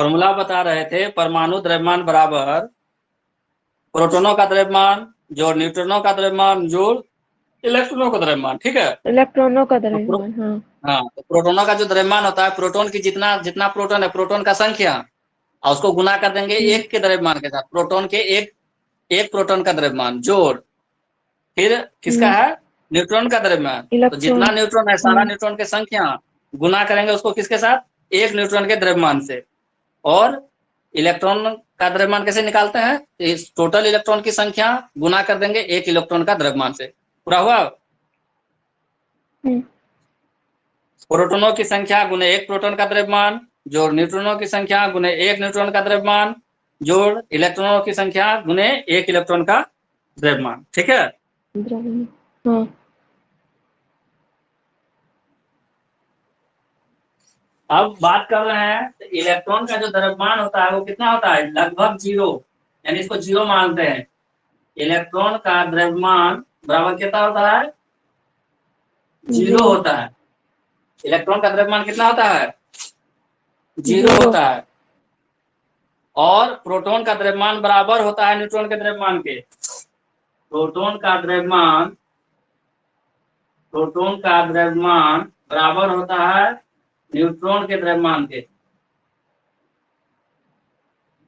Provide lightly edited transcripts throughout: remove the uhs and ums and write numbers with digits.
Formula बता रहे थे, परमाणु द्रव्यमान बराबर प्रोटोनों का द्रव्यमान जोड़ न्यूट्रॉनों का द्रव्यमान जोड़ इलेक्ट्रॉनों का द्रव्यमान। ठीक है, इलेक्ट्रॉनों का द्रव्यमान। हाँ हाँ, तो प्रोटोनों का जो द्रव्यमान होता है, प्रोटोन की जितना जितना प्रोटोन है, प्रोटोन का संख्या, और उसको गुना कर देंगे एक के द्रव्यमान के साथ, प्रोटोन के एक प्रोटोन का द्रव्यमान जोड़ फिर किसका है, न्यूट्रॉन का द्रव्यमान। तो इलेक्ट्रॉन। जितना न्यूट्रॉन है, सारा न्यूट्रॉन की संख्या गुना करेंगे उसको किसके साथ, एक न्यूट्रॉन के द्रव्यमान से। और इलेक्ट्रॉन का द्रव्यमान कैसे निकालते हैं, इस टोटल इलेक्ट्रॉन की संख्या गुना कर देंगे एक इलेक्ट्रॉन का द्रव्यमान से। पूरा हुआ। प्रोटोनों की संख्या गुने एक प्रोटॉन का द्रव्यमान जोड़ न्यूट्रॉनों की संख्या गुने एक न्यूट्रॉन का द्रव्यमान जोड़ इलेक्ट्रॉनों की संख्या गुने एक इलेक्ट्रॉन का द्रव्यमान। ठीक है, हाँ। अब बात कर रहे हैं तो इलेक्ट्रॉन का जो द्रव्यमान होता है वो कितना होता है, लगभग जीरो, यानी इसको जीरो मानते हैं। इलेक्ट्रॉन का द्रव्यमान बराबर कितना होता है, जीरो होता है। इलेक्ट्रॉन का द्रव्यमान कितना होता है, जीरो होता है। और प्रोटॉन का द्रव्यमान बराबर होता है न्यूट्रॉन के द्रव्यमान के। प्रोटॉन का द्रव्यमान बराबर होता है न्यूट्रॉन के द्रव्यमान के।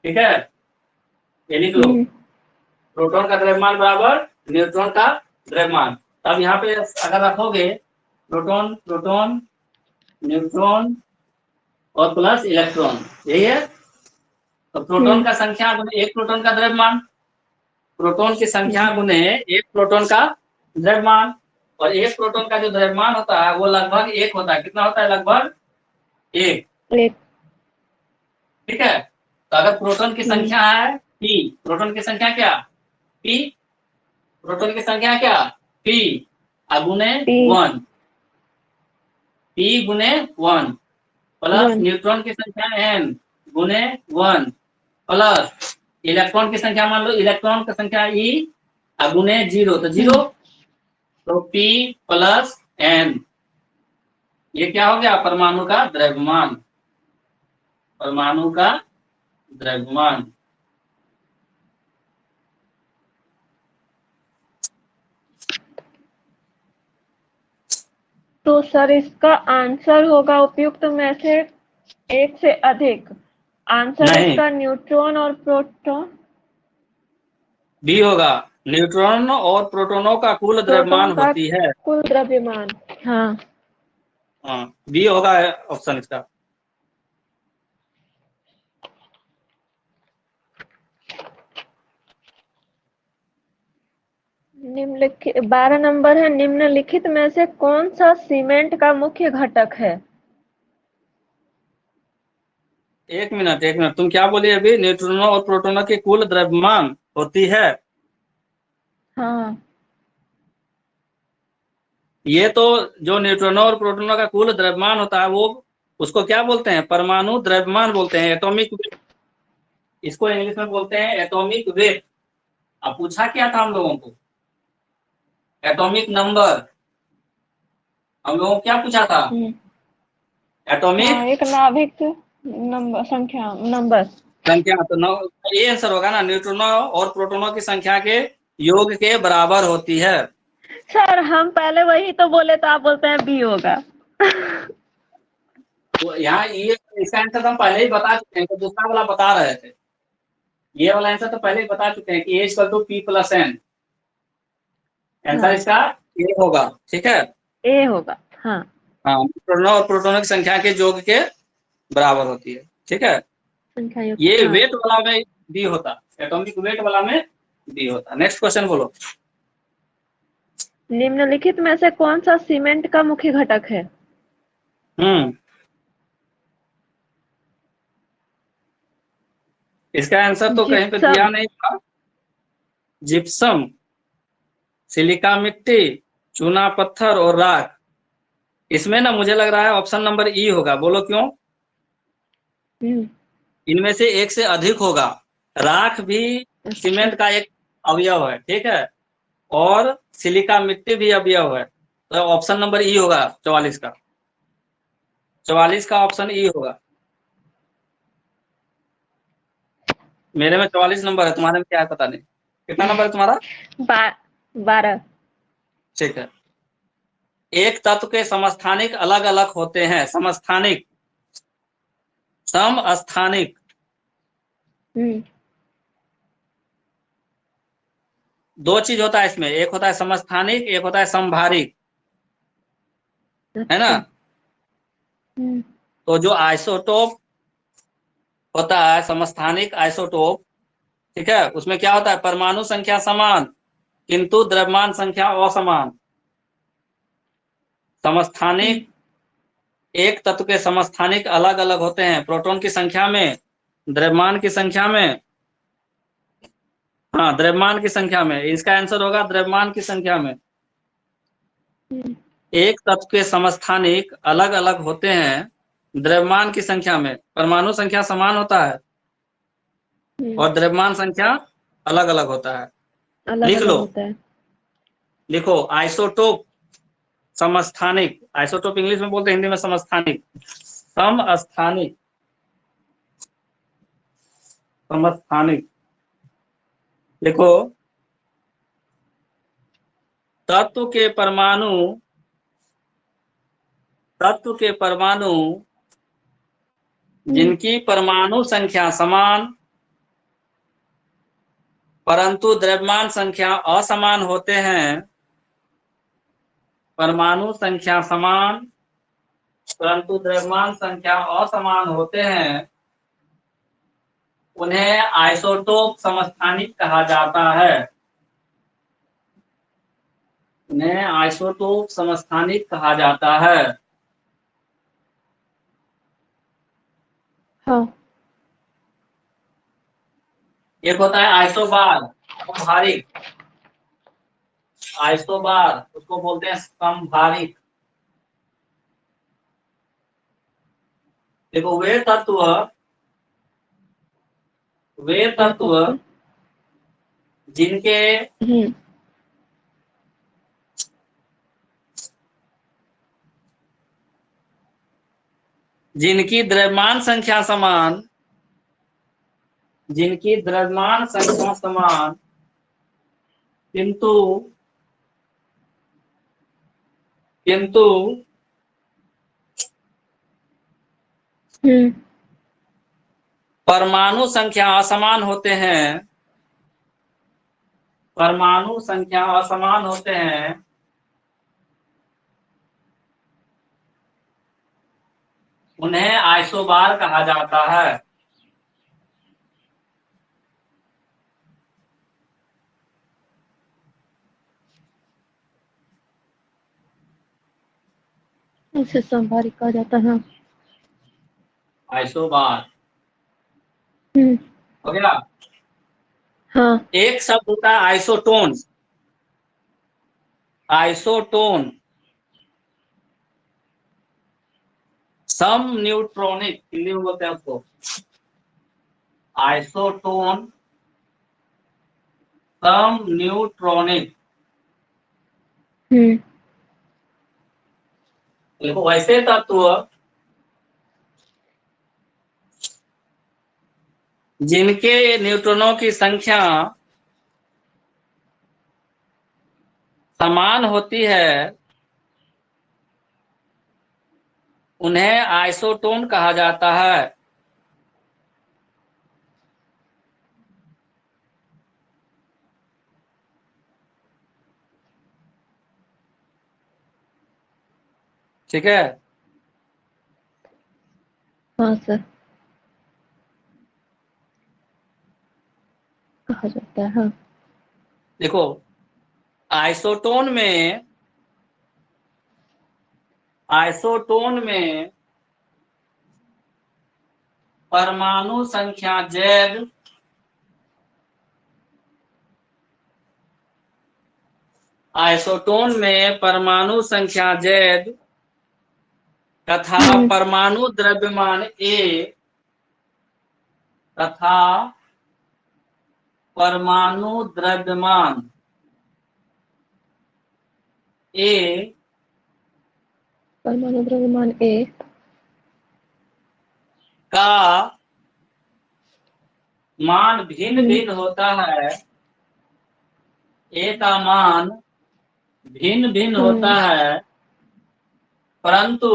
ठीक है, ये लिख लो, प्रोटॉन का द्रव्यमान बराबर न्यूट्रॉन का द्रव्यमान। अब यहाँ पे अगर रखोगे प्रोटॉन प्रोटॉन न्यूट्रॉन और प्लस इलेक्ट्रॉन, यही है। तो प्रोटॉन का संख्या गुने एक प्रोटॉन का द्रव्यमान, प्रोटॉन की संख्या गुने एक प्रोटॉन का द्रव्यमान, और एक प्रोटॉन का जो द्रव्यमान होता है वो लगभग एक होता है। कितना होता है, लगभग एक। ठीक है, तो अगर प्रोटॉन की संख्या है पी, प्रोटॉन की संख्या क्या, पी, प्रोटॉन की संख्या क्या, पी, गुने वन, पी गुने वन, प्लस न्यूट्रॉन की संख्या एन गुने वन, प्लस इलेक्ट्रॉन की संख्या मान लो, इलेक्ट्रॉन की संख्या ई गुने जीरो, तो जीरो, तो पी प्लस एन, ये क्या हो गया, परमाणु का द्रव्यमान। परमाणु का द्रव्यमान। तो सर इसका आंसर होगा उपयुक्त में से एक से अधिक। आंसर इसका न्यूट्रॉन और प्रोटॉन बी होगा, न्यूट्रॉन और प्रोटॉनों का कुल द्रव्यमान होती है। कुल द्रव्यमान। हाँ हाँ, बी होगा ऑप्शन इसका। निम्नलिखित 12 नंबर है, निम्नलिखित में से कौन सा सीमेंट का मुख्य घटक है। एक मिनट, तुम क्या बोली अभी, न्यूट्रॉनों और प्रोटॉनों की कुल द्रव्यमान होती है। हाँ, ये तो जो न्यूट्रॉनों और प्रोटॉनों का कुल द्रव्यमान होता है वो, उसको क्या बोलते हैं, परमाणु द्रव्यमान बोलते हैं, एटॉमिक वेट। इसको इंग्लिश में बोलते हैं एटॉमिक वेट। अब पूछा क्या था हम लोगों को, एटॉमिक नंबर। हम लोगों को क्या पूछा था, एटॉमिक एक नाभिक नंबर, संख्या नंबर संख्या। तो ये आंसर होगा ना, न्यूट्रॉनों और प्रोटॉनों की संख्या के योग के बराबर होती है। सर हम पहले वही तो बोले तो आप बोलते हैं बी होगा। तो यहाँ ये इसका आंसर तो हम पहले ही बता चुके हैं, तो दूसरा वाला बता रहे थे। ये वाला आंसर तो पहले ही बता चुके हैं कि A equal to P plus N. Answer इसका ए होगा। ठीक है, ए होगा। हाँ हाँ, न्यूट्रॉनों और प्रोटॉनों की संख्या के योग के बराबर होती है। ठीक है, ये वेट वाला में बी होता, एटॉमिक वेट वाला में बी होता। नेक्स्ट क्वेश्चन बोलो। निम्नलिखित में से कौन सा सीमेंट का मुख्य घटक है। इसका आंसर तो कहीं पे दिया नहीं था। जिप्सम, सिलिका मिट्टी, चूना पत्थर और राख। इसमें ना मुझे लग रहा है ऑप्शन नंबर ई होगा, बोलो क्यों। इनमें से एक से अधिक होगा। राख भी सीमेंट का एक अवयव है, ठीक है, और सिलिका मिट्टी भी अवयव है। तो ऑप्शन नंबर ई होगा 44 का। 44 का ऑप्शन ई होगा। मेरे में 44 नंबर है, तुम्हारे में क्या है पता नहीं। कितना नंबर है तुम्हारा? 12। ठीक है। एक तत्व के समस्थानिक अलग अलग होते हैं। समस्थानिक, समस्थानिक। हम्म। दो चीज होता है इसमें, एक होता है समस्थानिक, एक होता है समभारिक, है ना? अच्छा। हम्म। तो जो आइसोटोप होता है, समस्थानिक आइसोटोप, ठीक है, उसमें क्या होता है, परमाणु संख्या समान किंतु द्रव्यमान संख्या असमान। समस्थानिक, एक तत्व के समस्थानिक अलग अलग होते हैं, प्रोटॉन की संख्या में, द्रव्यमान की संख्या में। हाँ, द्रव्यमान की संख्या में, इसका आंसर होगा द्रव्यमान की संख्या में। हम्म। एक तत्व के समस्थानिक अलग अलग होते हैं द्रव्यमान की संख्या में, परमाणु संख्या समान होता है और द्रव्यमान संख्या अलग अलग होता है। अलग लिख अलग लो, होता है। लिखो, आइसोटोप, समस्थानिक। आइसोटोप इंग्लिश में बोलते हैं, हिंदी में समस्थानिक। समस्थानिक, समस्थानिक। देखो, तत्व के परमाणु, तत्व के परमाणु जिनकी परमाणु संख्या समान परंतु द्रव्यमान संख्या असमान होते हैं, परमाणु संख्या समान परंतु द्रव्यमान संख्या असमान होते हैं, उन्हें आइसोटोप समस्थानिक कहा जाता है। उन्हें आइसोटोप समस्थानिक कहा जाता है। हाँ। एक होता है आइसोबार, समभारिक। आइसोबार उसको बोलते हैं समभारिक। देखो, वे ये तत्व तत्व। जिनके हम्म। जिनकी द्रव्यमान संख्या समान, जिनकी द्रव्यमान संख्या समान किंतु किंतु हम्म। परमाणु संख्या असमान होते हैं, परमाणु संख्या असमान होते हैं, उन्हें आइसोबार कहा जाता है। इसे संभारिक कहा जाता है। आइसोबार हम्म। हो गया। हाँ। एक शब्द होता है आइसोटोन। आइसोटोन, सम न्यूट्रॉनिक हिंदी में बोलते हैं उसको। आइसोटोन, सम न्यूट्रॉनिक। हम्म। देखो, वैसे तत्व जिनके न्यूट्रॉनों की संख्या समान होती है, उन्हें आइसोटोन कहा जाता है। ठीक है। हाँ सर, कहा जाता है। हाँ। देखो, आइसोटोन में, आइसोटोन में परमाणु संख्या Z, आइसोटोन में परमाणु संख्या Z तथा परमाणु द्रव्यमान A तथा परमाणु द्रव्यमान A परमाणु द्रव्यमान A का मान भिन्न भिन्न होता है, ए का मान भिन्न भिन्न होता है, परंतु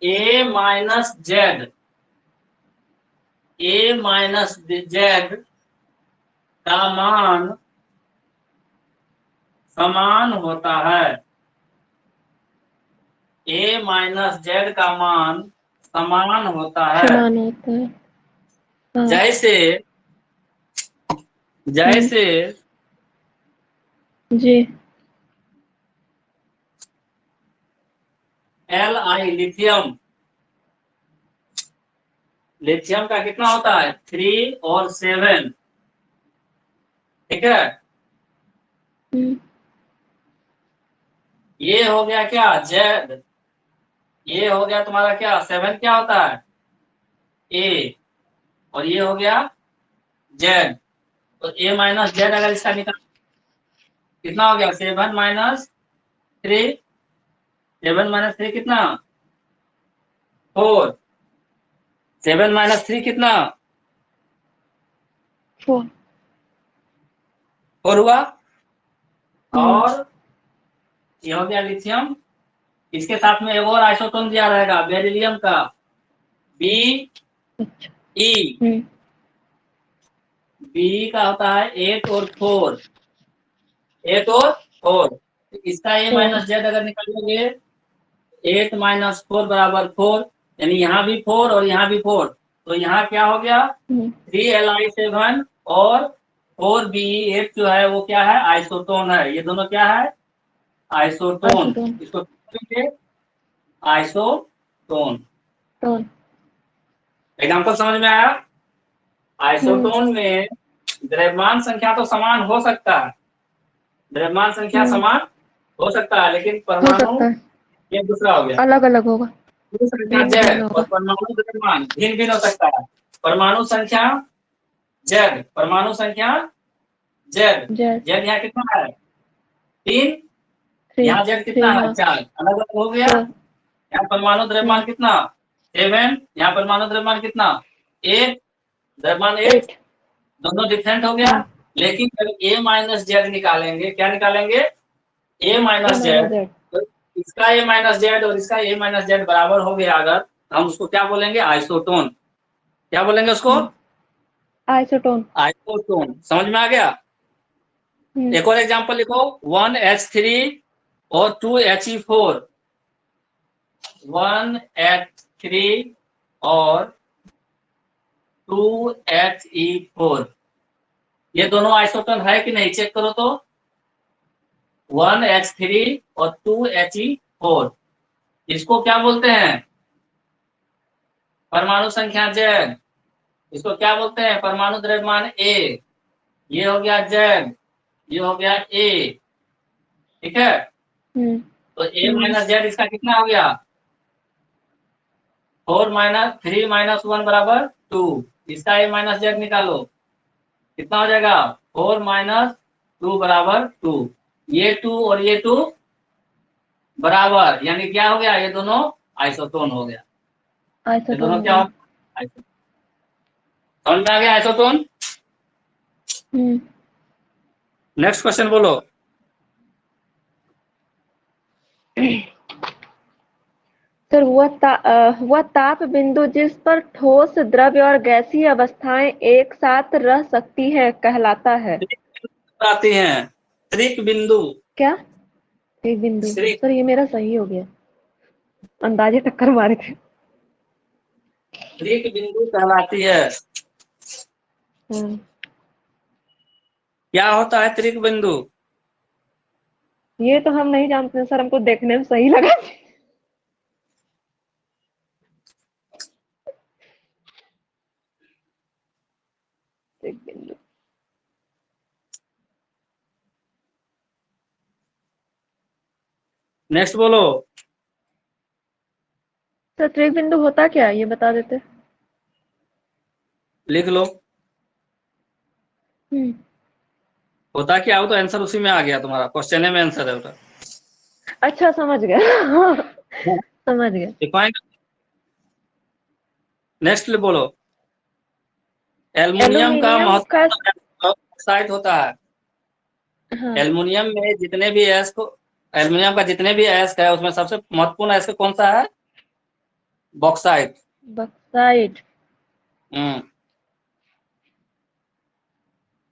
ए माइनस जेड का मान समान होता है। ए माइनस जेड का मान समान होता है। समान होता है। हाँ। जैसे जी। Li लिथियम का कितना होता है 3 और 7, ठीक है। ये हो गया क्या जेड, ये हो गया तुम्हारा क्या 7 क्या होता है ए, और ये हो गया जेड। तो ए माइनस जेड अगर इसका निकाल कितना हो गया 7 माइनस 3, 7 माइनस 3 कितना 4, 7 माइनस 3 कितना 4 हुआ। और ये हो गया लिथियम। इसके साथ में एक और आइसोटोन दिया रहेगा बेरिलियम का बी ई, बी का होता है 8 और 4, 8 और 4। इसका ए माइनस जेड अगर निकालोगे 8 माइनस 4 बराबर 4, यानी यहाँ भी 4 और यहाँ भी 4, तो यहाँ क्या हो गया 3Li7 और 4Be8 जो है वो क्या है आइसोटोन है। ये दोनों क्या है आइसोटोन। इसको आइसोटोन। एग्जाम्पल समझ में आया। आइसोटोन में द्रव्यमान संख्या तो समान हो सकता है, द्रव्यमान संख्या समान हो सकता है, लेकिन परमाणु ये दूसरा हो गया, अलग अलग होगा। संख्या जेड और परमाणु द्रव्यमान भिन्न भिन्न हो सकता है। परमाणु संख्या जेड, परमाणु संख्या जेड यहाँ कितना है 3, यहाँ जेड कितना है 4, अलग अलग हो गया। यहाँ परमाणु द्रव्यमान कितना 7, यहाँ परमाणु द्रव्यमान कितना 8, द्रव्यमान 8, दोनों डिफरेंट हो गया। लेकिन जब ए माइनस जेड निकालेंगे, क्या निकालेंगे ए माइनस जेड, तो इसका ए माइनस जेड और इसका ए माइनस जेड बराबर हो गया अगर, हम उसको क्या बोलेंगे आइसोटोन। क्या बोलेंगे उसको आइसोटोन। आइसोटोन। समझ में आ गया। एक और एग्जांपल लिखो 1H3 और 2He4, 1H3 और 2He4, ये दोनों आइसोटोन है कि नहीं चेक करो तो। 1H3 और 2He4, इसको क्या बोलते हैं परमाणु संख्या जेड, इसको क्या बोलते हैं परमाणु द्रव्यमान ए। ये हो गया जेड, ये हो गया ए, ठीक है। तो ए माइनस जेड इसका कितना हो गया 4 माइनस 3 माइनस 1 बराबर 2, इसका ए माइनस जेड निकालो कितना हो जाएगा 4 माइनस 2 बराबर 2। ये 2 और ये 2 बराबर, यानी क्या हो गया ये दोनों आइसोटोन हो गया। ये दोनों क्या हो गया समझ में आ गया आइसोटोन। नेक्स्ट क्वेश्चन बोलो। सर वह ताप बिंदु जिस पर ठोस द्रव्य और गैसीय अवस्थाएं एक साथ रह सकती है कहलाता है। आती हैं त्रिक बिंदु। क्या एक बिंदु सर ये मेरा सही हो गया, अंदाजे टक्कर मारे थे। त्रिक बिंदु कहलाती है। क्या होता है त्रिक बिंदु ये तो हम नहीं जानते सर, हमको देखने में सही लगा। त्रिक बिंदु नेक्स्ट बोलो। सर त्रिक बिंदु होता क्या है ये बता देते। लिख लो। होता क्या हो तो आंसर उसी में आ गया, तुम्हारा क्वेश्चन में आंसर है उसका। अच्छा समझ गया। समझ गया। डिफाइन। नेक्स्ट बोलो। एल्युमिनियम का एल्युमिनियम का। महत्वपूर्ण ऑक्साइड होता है। हाँ। एल्युमिनियम में जितने भी अयस्क, एल्युमिनियम का जितने भी अयस्क है उसमें सबसे महत्वपूर्ण अयस्क कौन सा है? बॉक्साइट। बॉक्साइट। हम्म।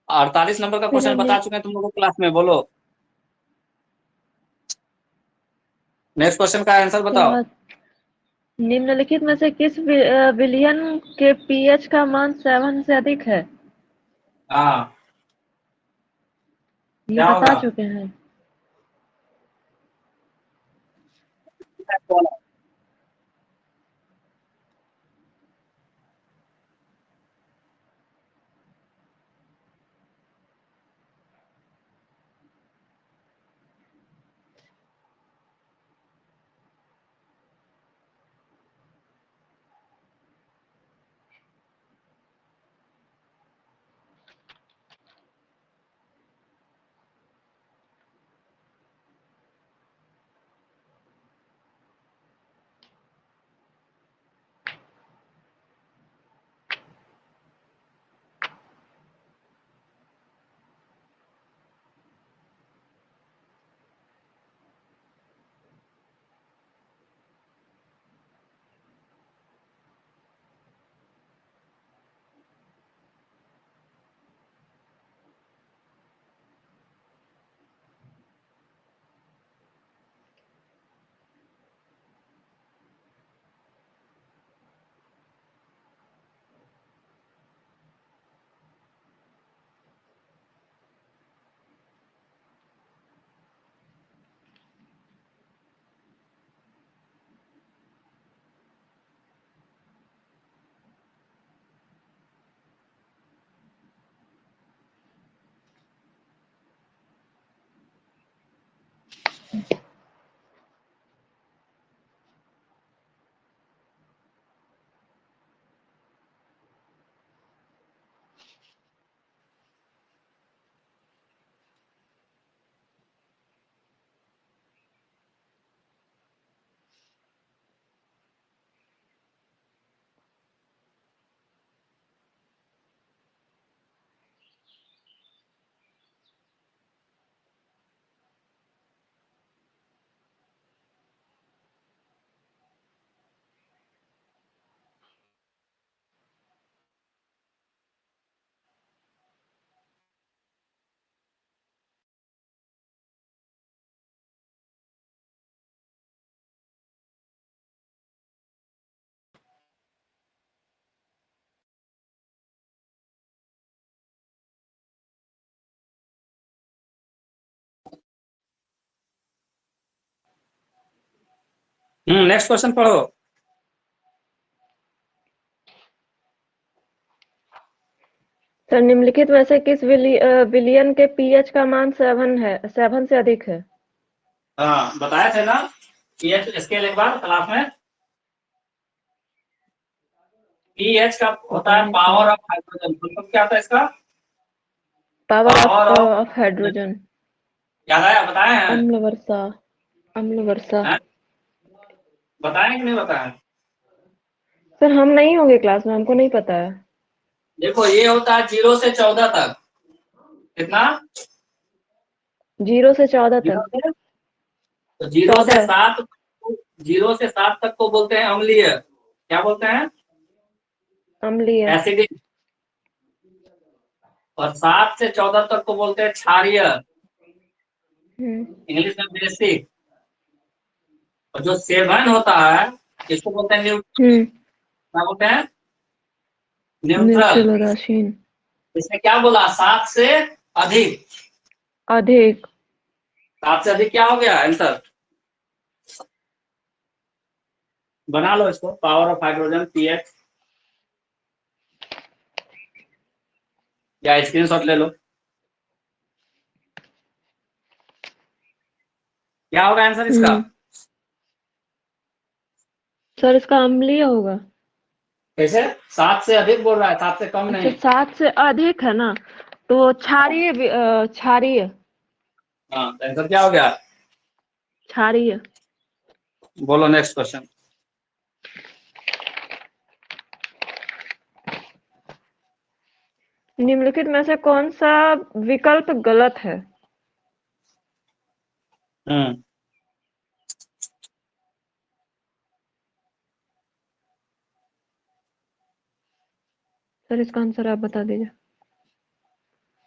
48 नंबर का फिर क्वेश्चन बता चुके हैं तुम लोगों को क्लास में, बोलो। नेक्स्ट क्वेश्चन का आंसर बताओ। निम्नलिखित में से किस विलयन के पीएच का मान 7 से अधिक है? हाँ, ये क्या बता होगा? चुके हैं। नेक्स्ट क्वेश्चन पढ़ो। सर निम्नलिखित में से किस विलयन के पीएच का मान 7 से अधिक है? हाँ, बताए थे ना पीएच स्केल एक बार क्लास में। पीएच का होता है पावर ऑफ हाइड्रोजन। मतलब क्या होता है इसका? Power power of. Of hydrogen. याद आया? बताए हैं? अम्ल वर्षा। अम्ल वर्षा। हैं? बताए कि नहीं बताए? सर हम नहीं होंगे क्लास में, हमको नहीं पता है। देखो, ये होता है 0 से 14 तक। कितना? 0 से 14 0 तक। से, तो 0 से 14। 7, 0 से 7 तक को बोलते हैं अम्लीय। क्या बोलते हैं? अम्लीय। एसिडिक। और 7 से 14 तक को बोलते हैं क्षारीय, हम्म। इंग्लिश में बेसिक। और जो 7 होता है इसको बोलते हैं न्यूट्रल। हम्म। क्या बोलते हैं? न्यूट्रल। न्यूट्रल उदासीन। इसमें क्या बोला? 7 से अधिक। अधिक। 7 से अधिक क्या हो गया आंसर? बना लो इसको, पावर ऑफ हाइड्रोजन पीएच, या स्क्रीनशॉट ले लो। क्या होगा आंसर इसका? सर इसका अम्लीय होगा। कैसे? 7 से अधिक बोल रहा है, 7 से कम अच्छा नहीं। 7 से अधिक है ना, तो क्षारीय क्षारीय। हाँ, तो आंसर क्या हो गया? क्षारीय। बोलो नेक्स्ट क्वेश्चन। निम्नलिखित में से कौन सा विकल्प गलत है? सर इसका आंसर आप बता दीजिए।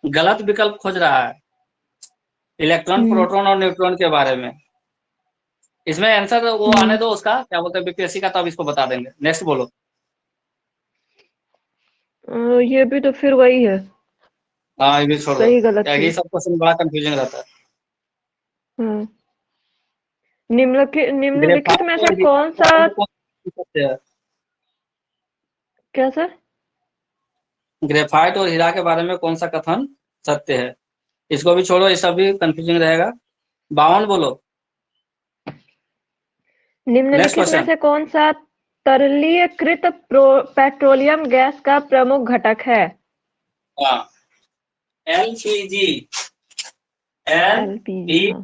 गलत विकल्प खोज रहा है इलेक्ट्रॉन, प्रोटॉन और न्यूट्रॉन के बारे में। इसमें आंसर वो आने दो, उसका क्या बोलते हैं बीपीएससी का, तब इसको बता देंगे। नेक्स्ट बोलो। ये भी तो फिर वही है। हाँ ये भी छोड़ दो, सही गलत क्या है। ये सब क्वेश्चन बड़ा कंफ्यूजिंग रहता है। हाँ। निम्नलिखित में ग्रेफाइट से और हीरा कौन के सा, बारे में कौन सा सत्य है? क्या सर? ग्रेफाइट और हीरा के बारे में कौन सा कथन सत्य है? इसको भी छोड़ो, ये सब भी कंफ्यूजिंग रहेगा। 52 बोलो। नेक्स्ट निम्नलिखित में क्वेश्चन। से कौन सा तरलीकृत पेट्रोलियम गैस का प्रमुख घटक है? हाँ, एलपीजी, एलपीजी। हाँ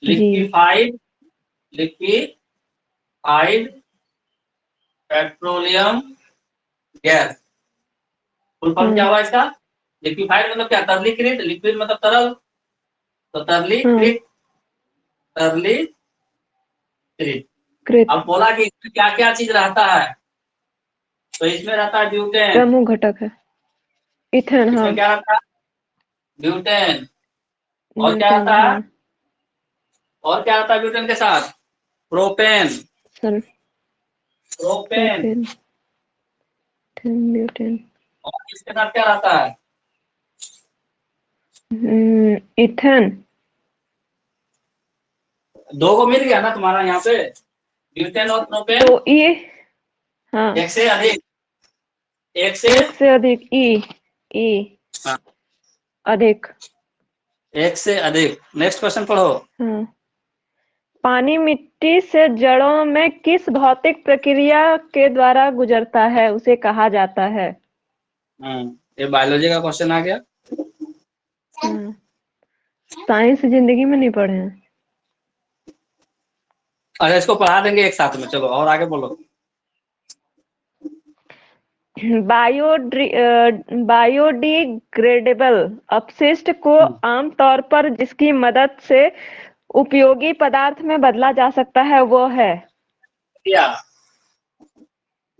जी। Liquefied liquefied petroleum gas. Full form क्या हुआ इसका? लिक्विफाइड मतलब क्या? तरलीकृत, लिक्विड मतलब तरल, तो हाँ। तरलीकृत। कृत। अब बोला कि इसमें क्या क्या चीज रहता है, तो इसमें रहता है ब्यूटेन। प्रमुख घटक है इथेन। हाँ। इसमें क्या रहता है? ब्यूटेन। और क्या ब्यूटेन। रहता हाँ है? और क्या रहता है ब्यूटेन के साथ? Propane. Sir. Propane. Propane. Butane. और इसके साथ क्या रहता है? इथेन। दो को मिल गया ना तुम्हारा यहाँ पे, ब्यूटेन और प्रोपेन। तो ये, हाँ, एक से अधिक, एक से, एक से अधिक। ई हाँ, अधिक। एक से अधिक। नेक्स्ट क्वेश्चन पढ़ो। हाँ। पानी मिट्टी से जड़ों में किस भौतिक प्रक्रिया के द्वारा गुजरता है उसे कहा जाता है? ये बायोलॉजी का क्वेश्चन आ गया। हाँ। साइंस जिंदगी में नहीं पढ़े हैं। अच्छा इसको पढ़ा देंगे एक साथ में, चलो और आगे बोलो। बायोडिग्रेडेबल अपशिष्ट को आमतौर पर जिसकी मदद से उपयोगी पदार्थ में बदला जा सकता है वो है?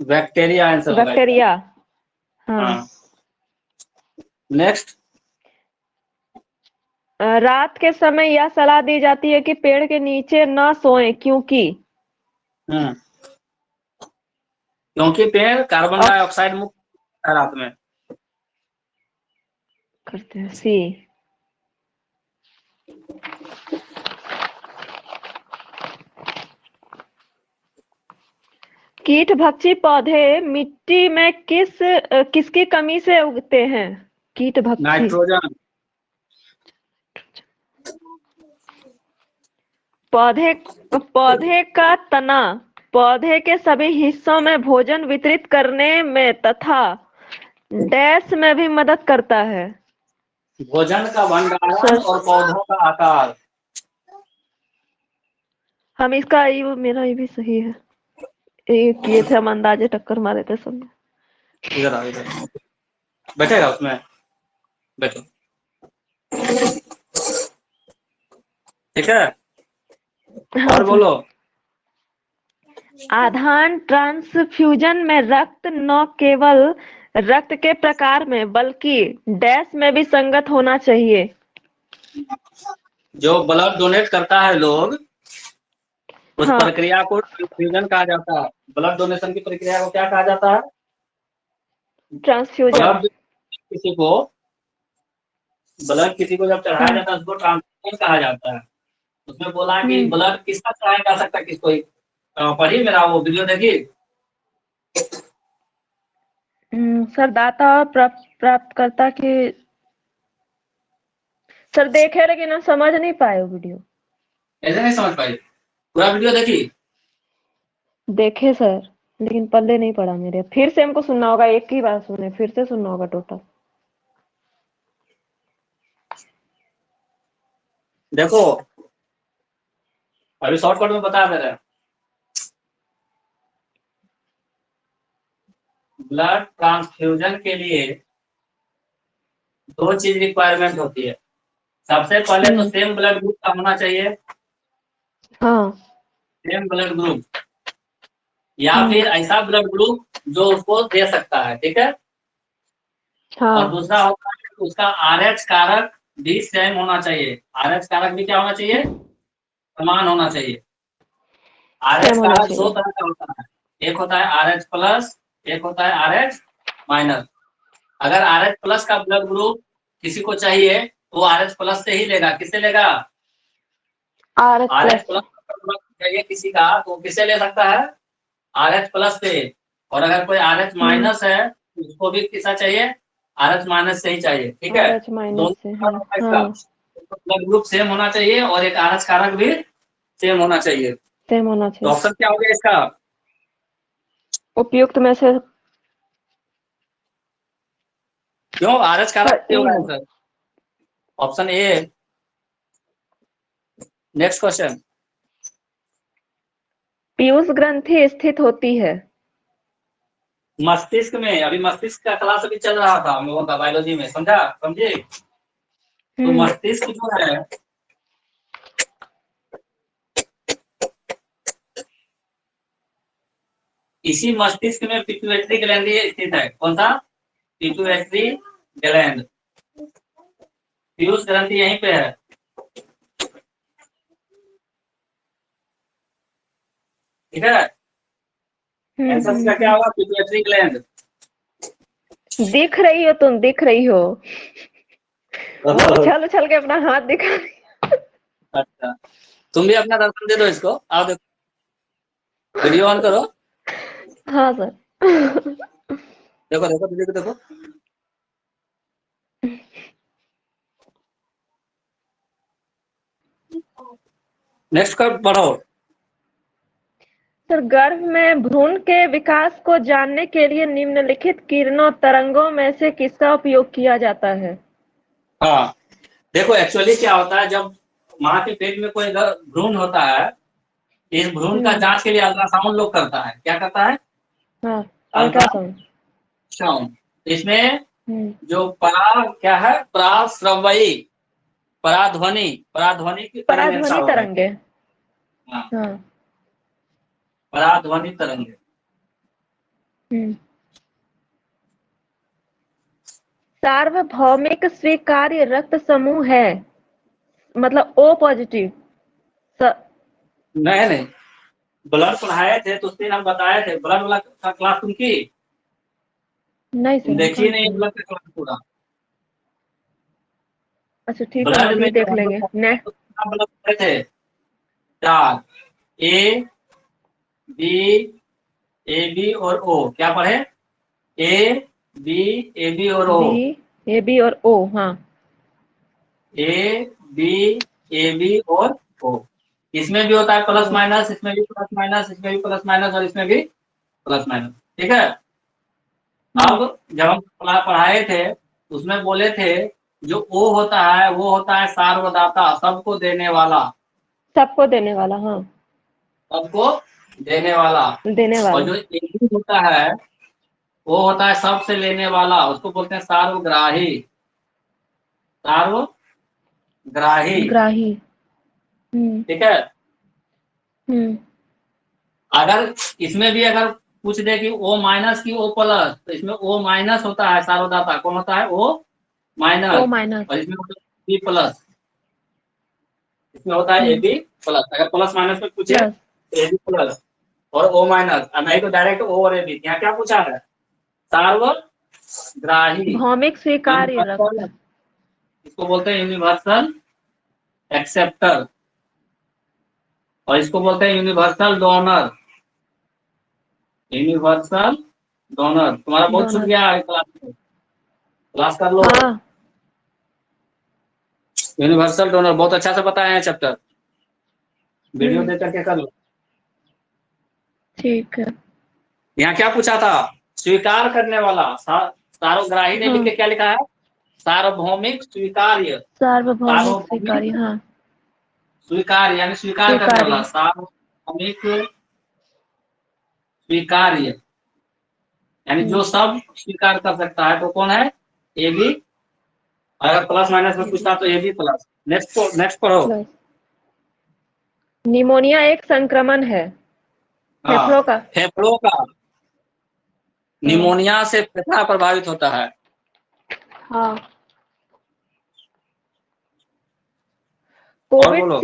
बैक्टीरिया आंसर होगा इसका। बैक्टीरिया। हाँ। हाँ। नेक्स्ट। रात के समय यह सलाह दी जाती है कि पेड़ के नीचे न सोएं क्योंकि क्योंकि पेड़ कार्बन ऑक्स डाइऑक्साइड मुक्त है रात में। करते हैं। सी। कीट भक्षी पौधे मिट्टी में किसकी कमी से उगते हैं? कीट भक्षी। नाइट्रोजन। पौधे पौधे का तना पौधे के सभी हिस्सों में भोजन वितरित करने में तथा डैश में भी मदद करता है। भोजन का भंडारण सर और पौधों का आकार। हम इसका ये मेरा ये भी सही है। ये किए थे हम, अंदाजे टक्कर मारे थे सब। इधर आओ, इधर बैठेगा उसमें, बैठो। ठीक है, हाँ और सर। बोलो। आधान ट्रांसफ्यूजन में रक्त न केवल रक्त के प्रकार में बल्कि डैश में भी संगत होना चाहिए। जो ब्लड डोनेट करता है लोग, उस हाँ। प्रक्रिया को ट्रांसफ्यूजन कहा जाता है। ब्लड डोनेशन की प्रक्रिया को क्या कहा जाता है? ट्रांसफ्यूजन। ब्लड किसी को ब्लड किसी को जब चढ़ाया हाँ। जाता है उसको ट्रांसफ्यूजन कहा जाता है। उसमें बोला कि हम्म। ब्लड किसका चढ़ाया जा सकता है, किसको? पढ़ी मेरा वो वीडियो देखी। सर दाता और प्राप्तकर्ता की। सर देखे लेकिन हम समझ नहीं पाए वो वीडियो। ऐसे नहीं समझ पाई? पूरा वीडियो देखी? देखे सर, लेकिन पल्ले नहीं पड़ा मेरे। फिर से हमको सुनना होगा, एक ही बार सुने, फिर से सुनना होगा टोटल। देखो, अभी शॉर्टकट में बता दे रहे हैं। ब्लड ट्रांसफ्यूजन के लिए 2 चीज रिक्वायरमेंट होती है। सबसे पहले तो सेम ब्लड ग्रुप का होना चाहिए, हाँ सेम ब्लड ग्रुप, या फिर ऐसा ब्लड ग्रुप जो उसको दे सकता है, ठीक है। और हाँ दूसरा होता है उसका RH कारक भी सेम होना चाहिए। RH कारक भी क्या होना चाहिए? समान होना चाहिए। RH सेम होना कारक 2 चाहिए। तरह का होता है, एक होता है RH प्लस, एक होता है RH माइनस। अगर RH प्लस का ब्लड ग्रुप किसी को चाहिए तो वो RH प्लस से ही लेगा। किससे लेगा? RH RH plus. प्लस का ब्लड चाहिए किसी का तो किससे ले सकता है? RH प्लस से। और अगर कोई RH माइनस है उसको भी किसा चाहिए? RH माइनस से ही चाहिए, ठीक है। RH माइनस से, दोनों हाँ हाँ ब्लड ग्रुप सेम होना चाहिए और एक RH कारक भी सेम होना चाहिए। सेम होना तो चाहिए। ऑप्शन क्या हो गया इसका? उपयुक्त में से क्यों RH कारक ए क्यों होगा हो। Answer? Option A. Next question. Piyush ग्रंथि स्थित होती है। मस्तिष्क में। अभी मस्तिष्क का क्लास अभी चल रहा था हम लोगों का बायोलॉजी में, समझा समझे? तो मस्तिष्क जो है इसी मस्तिष्क में पिट्यूटरी ग्लैंड स्थित है। कौन सा? Pituitary gland. पीयूष ग्रंथि यहीं पे है, ठीक है। आंसर का क्या होगा? Pituitary gland. दिख रही हो तुम, दिख रही हो। वो उछल उछल के अपना हाथ दिखा रही। अच्छा, तुम भी अपना दर्शन दे दो इसको। आओ देखो, वीडियो ऑन करो। हाँ सर। देखो देखो दीदी को देखो। नेक्स्ट कर बढ़ो। सर, गर्भ में भ्रूण के विकास को जानने के लिए निम्नलिखित किरणों तरंगों में से किसका उपयोग किया जाता है? हाँ, देखो एक्चुअली क्या होता है, जब माँ के पेट में कोई भ्रूण होता है, इस भ्रूण का जांच के लिए अल्ट्रासाउंड लोग करता है। क्या करता है? हाँ, अल्ट्रासाउंड। अल्ट्रासाउंड। इसमें जो क्या है, पराश्रवयी, पराध्वनि, पराध्वनि की तरंग हिंसा पराध्वनि होता है। तरंगे। हाँ, हाँ। पराध्वनि तरंग। सार्वभौमिक स्वीकार्य रक्त समूह है, मतलब O पॉजिटिव। नहीं नहीं, ब्लड पढ़ाए थे तो उस दिन हम बताए थे। ब्लड वाला का क्लास तुम की? नहीं तुम सर, हम देखिए कहाँ नहीं किए। ब्लड का क्लास पूरा। अच्छा ठीक है, हम ब्लड में अभी जो देख हम लेंगे ने। लोग ब्लड पढ़े थे 4, ए बी, ए बी और ओ। क्या पढ़े? ए बी, ए बी और ओ। बी, ए बी और O, हाँ। ए बी, ए बी और ओ। इसमें भी होता है प्लस O। माइनस, इसमें भी प्लस माइनस, इसमें भी प्लस माइनस और इसमें भी प्लस माइनस, ठीक है। अब जब हम पढ़ाए थे उसमें बोले थे जो ओ होता है वो होता है सार्वदाता, सबको देने वाला। सबको देने वाला, हाँ। सबको देने वाला। देने और वाला। जो ए बी होता है वो होता है सबसे लेने वाला, उसको बोलते हैं सार्वग्राही। सार्वग्राही, ग्राही। ठीक है। हम्म। अगर इसमें भी अगर पूछ दे कि ओ माइनस की ओ प्लस, तो इसमें ओ माइनस होता है सार्वदाता। कौन होता है? ओ O माइनस। माइनस। और इसमें होता है बी प्लस, इसमें होता है ए बी प्लस। अगर प्लस माइनस में पूछे प्लस। तो ए बी प्लस और ओ माइनस, नहीं तो डायरेक्ट ओ और ए बी। यहाँ क्या पूछा है? सार्वग्राही, भौमिक स्वीकार्य यूनिवर्सल, रक्त। इसको बोलते हैं यूनिवर्सल एक्सेप्टर, और इसको बोलते हैं यूनिवर्सल डोनर। Universal donor. तुम्हारा बहुत छूट डोनर। गया है क्लास में, क्लास कर लो। हाँ यूनिवर्सल डोनर बहुत अच्छा से बताया है चैप्टर, वीडियो देख करके कर लो। ठीक है। यहाँ क्या पूछा था? स्वीकार करने वाला। सार्वग्राही ने लिख हाँ, के क्या लिखा है? सार्वभौमिक स्वीकार्य। सार्वभौमिक सार्वभौमिक स्वीकार्य, हाँ। स्वीकार यानी स्वीकार करने स्वीकार्य। वाला, सार्वभौमिक स्वीकार्य यानी जो सब स्वीकार कर सकता है, तो कौन है? A B. अगर प्लस माइनस में पूछता तो ए बी प्लस। नेक्स्ट पढ़ो। प्लस। निमोनिया एक संक्रमण है हाँ, फेफड़ों का। फेफड़ों का। हाँ। निमोनिया से फेफड़ा प्रभावित होता है। हाँ। और बोलो।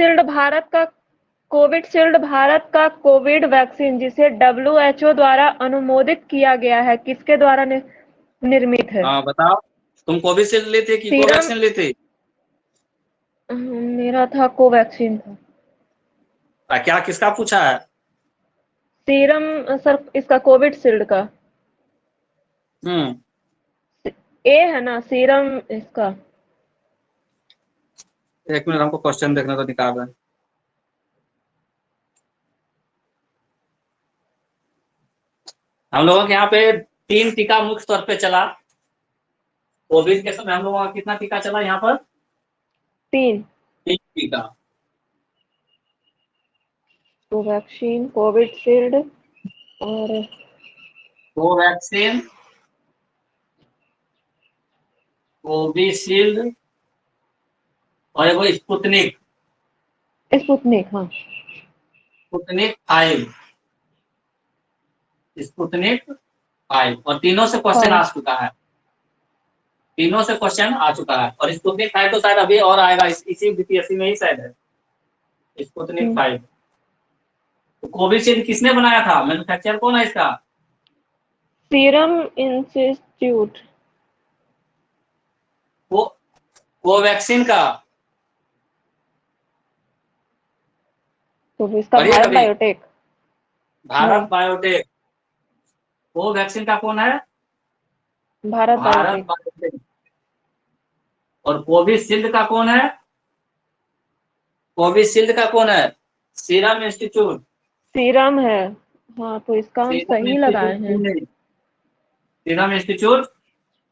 कोविडशील्ड भारत का कोविड वैक्सीन जिसे WHO द्वारा अनुमोदित किया गया है, किसके द्वारा निर्मित है? हाँ बताओ, तुम कोविशील्ड ली थी कि सीरम। कोवैक्सीन ली थी? मेरा था कोवैक्सीन था। क्या किसका पूछा है? सीरम सर, इसका कोविडशील्ड का। हम्म। ए है ना सीरम इसका। एक मिनट, हमको क्वेश्चन देखने को निकाल रहे हैं। हम लोगों के यहाँ पे 3 टीका मुख्य तौर पे चला। कोविड के समय हम लोगों का कितना टीका चला यहाँ पर? 3। 3 टीका। कोवैक्सीन, कोविडशील्ड और कोवैक्सीन, कोविशील्ड और एगो स्पुतनिक। स्पुतनिक। हाँ। स्पुतनिक 5। स्पुतनिक 5 और तीनों से क्वेश्चन आ 5। चुका है। तीनों से क्वेश्चन आ चुका है और स्पुतनिक 5 तो शायद अभी और आएगा, इसी बीपीएससी में ही शायद है स्पुतनिक 5। तो कोविशील्ड किसने बनाया था? मैन्युफैक्चर कौन है इसका? Serum institute. वो कोवैक्सीन का। तो इसका पढ़िए भारत कभी? बायोटेक। नहीं, भारत बायोटेक। कोवैक्सीन का कौन है? भारत भारत बायोटेक। बायोटेक। और कोविशील्ड का कौन है? कोविशील्ड का कौन है? Serum institute. सीरम है। हाँ, तो इसका हम सीरम सही इंस्टीट्यूट लगाए हैं। पुणे। Serum Institute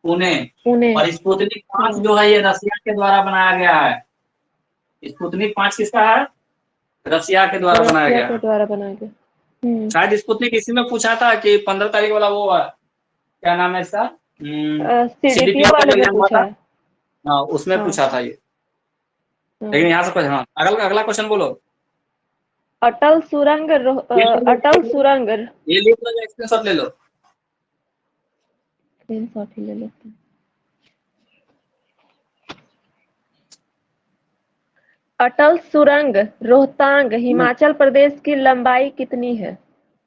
Pune. पुणे। और स्पुतनिक 5 हाँ। जो है ये रसिया के द्वारा बनाया गया है। स्पुतनिक 5 किसका है? रसिया के द्वारा बनाया रसिया गया के है। द्वारा बनाया गया। शायद स्पुतनिक इसी में पूछा था कि 15 तारीख वाला वो है, क्या नाम है इसका? सीडीपी सीडीपीओ वाला वाले जो में एग्जाम हुआ पूछा था। है। हाँ, उसमें हाँ। पूछा था ये। लेकिन हाँ। यहाँ से कुछ, हाँ, अगला अगला क्वेश्चन बोलो। अटल सुरंग ये ले लो, अटल सुरंग। ये ले लो, स्क्रीनशॉट ले लो। स्क्रीनशॉट ही ले लेते हैं। अटल सुरंग रोहतांग हिमाचल प्रदेश की लंबाई कितनी है?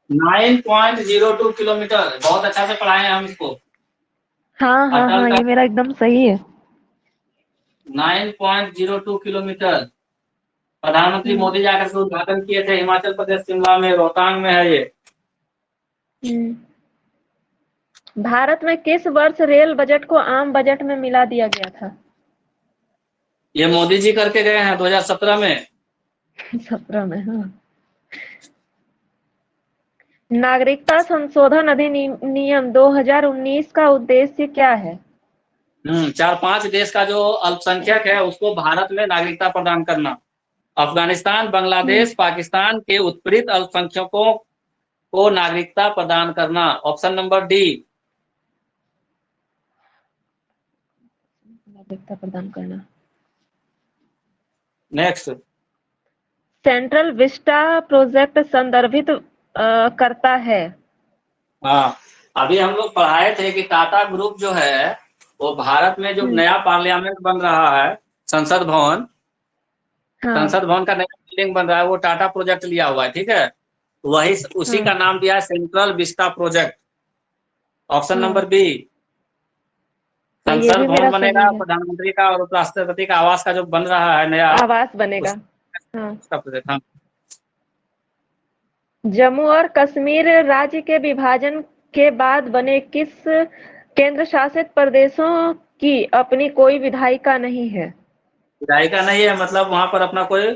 9.02 किलोमीटर। बहुत अच्छा से पढ़ाए हैं हम इसको। हाँ हाँ अटल हाँ, का ये मेरा एकदम सही है। 9.02 किलोमीटर। प्रधानमंत्री हम्म। मोदी जाकर के उद्घाटन किए थे हिमाचल प्रदेश शिमला में, रोहतांग में है ये। भारत में किस वर्ष रेल बजट को आम बजट में मिला दिया गया था? ये मोदी जी करके गए हैं 2017 में। 17 में। हाँ। नागरिकता संशोधन अधिनियम 2019 का उद्देश्य क्या है? 4-5 देश का जो अल्पसंख्यक है उसको भारत में नागरिकता प्रदान करना। अफगानिस्तान, बांग्लादेश, पाकिस्तान के उत्पीड़ित अल्पसंख्यकों को नागरिकता प्रदान करना। Option number D. नागरिकता प्रदान करना। नेक्स्ट। सेंट्रल विस्टा प्रोजेक्ट संदर्भित करता है। हाँ, अभी हम लोग पढ़ाए थे कि टाटा ग्रुप जो है वो भारत में जो नया पार्लियामेंट बन रहा है, संसद भवन। हाँ। संसद भवन का नया बिल्डिंग बन रहा है, वो टाटा प्रोजेक्ट लिया हुआ है, ठीक है। वही उसी हाँ। का नाम दिया है सेंट्रल विस्टा प्रोजेक्ट। ऑप्शन हाँ। Number B. हाँ, ये संसद भी भवन मेरा बनेगा, सही है। प्रधानमंत्री का और उपराष्ट्रपति का आवास का जो बन रहा है नया, आवास बनेगा। हाँ। उसका प्रोजेक्ट। हाँ। जम्मू और कश्मीर राज्य के विभाजन के बाद बने किस केंद्र शासित प्रदेशों की अपनी कोई विधायिका नहीं है? विधायिका नहीं है मतलब वहां पर अपना कोई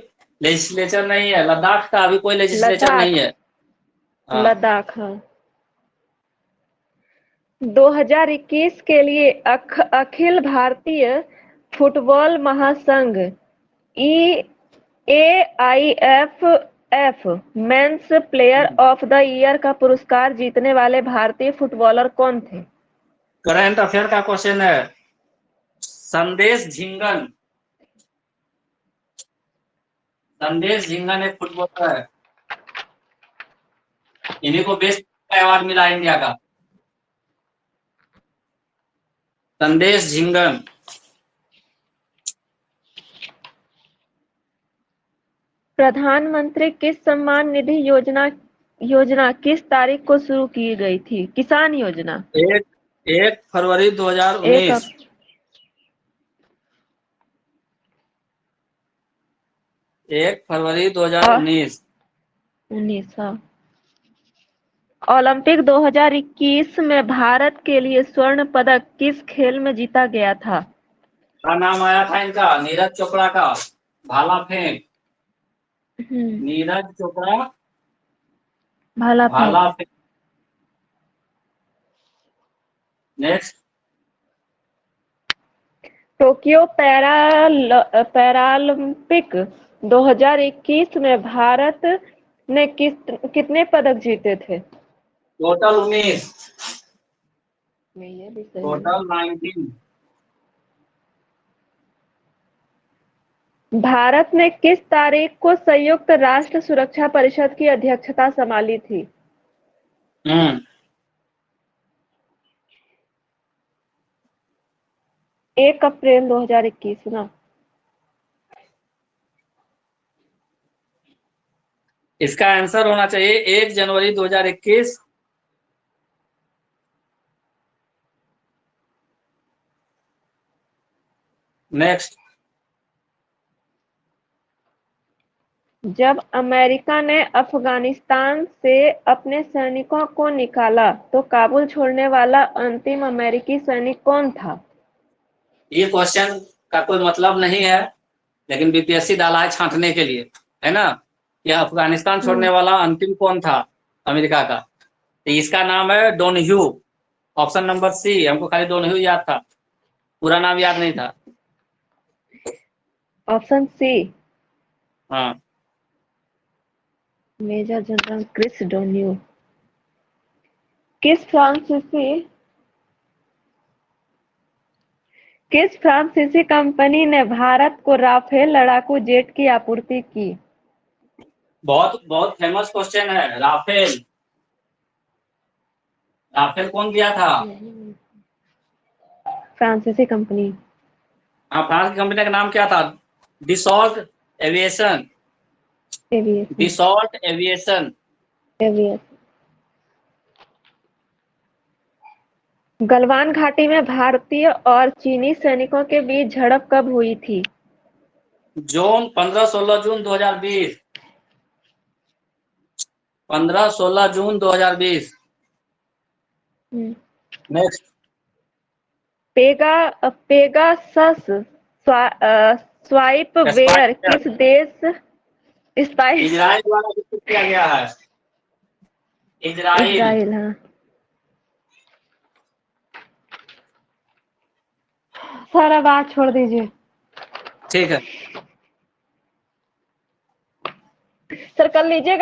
लेजिस्लेचर नहीं है। लद्दाख का अभी कोई लेजिस्लेचर नहीं लद्दाख। है। हाँ। लद्दाख। हाँ। 2021 के लिए अखिल भारतीय फुटबॉल महासंघ AIFF men's player of the year का पुरस्कार जीतने वाले भारतीय फुटबॉलर कौन थे? करंट अफेयर का क्वेश्चन है। संदेश झिंगन। संदेश झिंगन एक फुटबॉलर है, इन्हीं को बेस्ट अवार्ड मिला इंडिया का। संदेश झिंगन। प्रधानमंत्री किस सम्मान निधि योजना किस तारीख को शुरू की गई थी? किसान योजना। 1 फरवरी 2019। 1 फरवरी 2019। 19। ओलंपिक 2021 में भारत के लिए स्वर्ण पदक किस खेल में जीता गया था? का नाम आया था इनका, नीरज चोपड़ा का, भाला फेंक। नीरज चोपड़ा भाला फेंक। नेक्स्ट। टोक्यो पैरालंपिक 2021 में भारत ने कितने पदक जीते थे? टोटल 19। ये भी सही है। टोटल 19। भारत ने किस तारीख को संयुक्त राष्ट्र सुरक्षा परिषद की अध्यक्षता संभाली थी? 1 अप्रैल 2021 ना। इसका आंसर होना चाहिए 1 जनवरी 2021। नेक्स्ट। जब अमेरिका ने अफगानिस्तान से अपने सैनिकों को निकाला तो काबुल छोड़ने वाला अंतिम अमेरिकी सैनिक कौन था? ये क्वेश्चन का कोई मतलब नहीं है, लेकिन बीपीएससी डाला है छांटने के लिए, है ना। यह अफगानिस्तान छोड़ने वाला अंतिम कौन था अमेरिका का? तो इसका नाम है डोनह्यू। Option number C. हमको खाली डोनह्यू याद था, पूरा नाम याद नहीं था। Option C. हाँ। Major general Chris Donohue. किस फ्रांसीसी कंपनी ने भारत को राफेल लड़ाकू जेट की आपूर्ति की? बहुत बहुत फेमस क्वेश्चन है। राफेल। राफेल कौन दिया था? फ्रांसीसी कंपनी। हाँ, फ्रांस की कंपनी का नाम क्या था? Dassault aviation. Dassault aviation. Galwan घाटी में भारतीय और चीनी सैनिकों के बीच झड़प कब हुई थी? जून 15-16 जून 2020। 15-16 जून 2020। नेक्स्ट। पेगासस स्वाइपवेयर किस देश इजराइल द्वारा विकसित किया गया है। इजराइल। हाँ। सारा बात छोड़ दीजिए। ठीक है सर कर लीजिएगा।